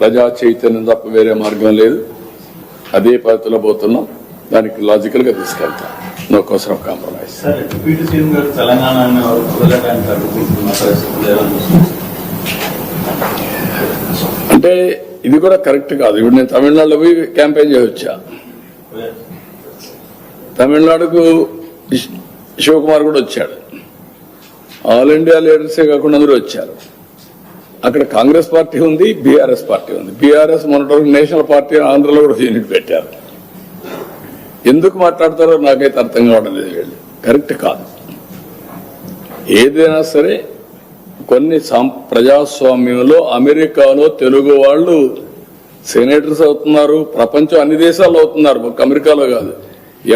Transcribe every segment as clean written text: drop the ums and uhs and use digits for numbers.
ప్రజా చైతన్యం తప్ప వేరే మార్గం లేదు. అదే పద్ధతిలో పోతున్నాం. దానికి లాజికల్ గా తీసుకెళ్తాం. నో కోసరం కాంప్రమైజ్. అంటే ఇది కూడా కరెక్ట్ కాదు. ఇప్పుడు నేను తమిళనాడులో పోయి క్యాంపెయిన్ చేయవచ్చా? తమిళనాడుకు శివకుమార్ కూడా వచ్చాడు. ఆల్ ఇండియా లీడర్సే కాకుండా అందరూ వచ్చారు. అక్కడ కాంగ్రెస్ పార్టీ ఉంది, బీఆర్ఎస్ పార్టీ ఉంది. బీఆర్ఎస్ మొన్నటి నేషనల్ పార్టీ ఆంధ్రలో కూడా యూనిట్ పెట్టారు. ఎందుకు మాట్లాడతారో నాకైతే అర్థం కావడం లేదు. వీళ్ళు కరెక్ట్ కాదు. ఏదైనా సరే కొన్ని ప్రజాస్వామ్యంలో అమెరికాలో తెలుగు వాళ్ళు సెనేటర్స్ అవుతున్నారు. ప్రపంచం అన్ని దేశాల్లో అవుతున్నారు, ఒక అమెరికాలో కాదు.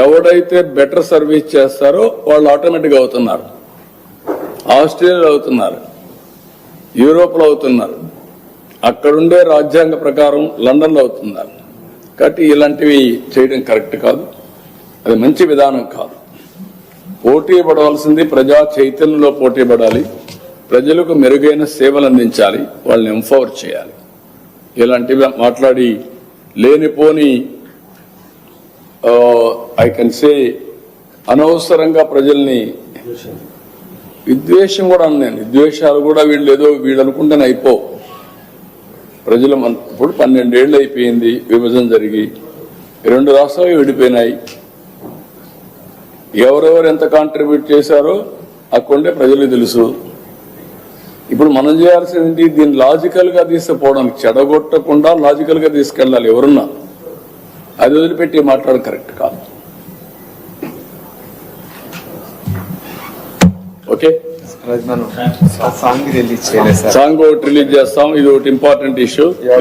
ఎవడైతే బెటర్ సర్వీస్ చేస్తారో వాళ్ళు ఆటోమేటిక్గా అవుతున్నారు. ఆస్ట్రేలియాలో అవుతున్నారు, యూరోప్లో అవుతున్నారు, అక్కడుండే రాజ్యాంగ ప్రకారం లండన్లో అవుతున్నారు. కాబట్టి ఇలాంటివి చేయడం కరెక్ట్ కాదు. అది మంచి విధానం కాదు. పోటీ పడవలసింది ప్రజా చైతన్యంలో పోటీ పడాలి. ప్రజలకు మెరుగైన సేవలు అందించాలి, వాళ్ళని ఎంపవర్ చేయాలి. ఇలాంటివి మాట్లాడి లేనిపోని ఐ కెన్ సే అనవసరంగా ప్రజల్ని విద్వేషం కూడా అన్నాను. విద్వేషాలు కూడా వీళ్ళు అనుకుంటేనే అయిపో. ప్రజలు ఇప్పుడు 12 ఏళ్ళు అయిపోయింది విభజన జరిగి, 2 రాష్ట్రాలు విడిపోయినాయి. ఎవరెవరు ఎంత కాంట్రిబ్యూట్ చేశారో అక్కడే ప్రజలకు తెలుసు. ఇప్పుడు మనం చేయాల్సింది దీన్ని లాజికల్ గా తీసుకుపోవడానికి, చెడగొట్టకుండా లాజికల్ గా తీసుకెళ్లాలి. ఎవరున్నా అది వదిలిపెట్టి మాట్లాడడం కరెక్ట్ కాదు. ఓకే, సాంగ్ ఒకటి రిలీజ్ చేస్తాం. ఇది ఒకటి ఇంపార్టెంట్ ఇష్యూ.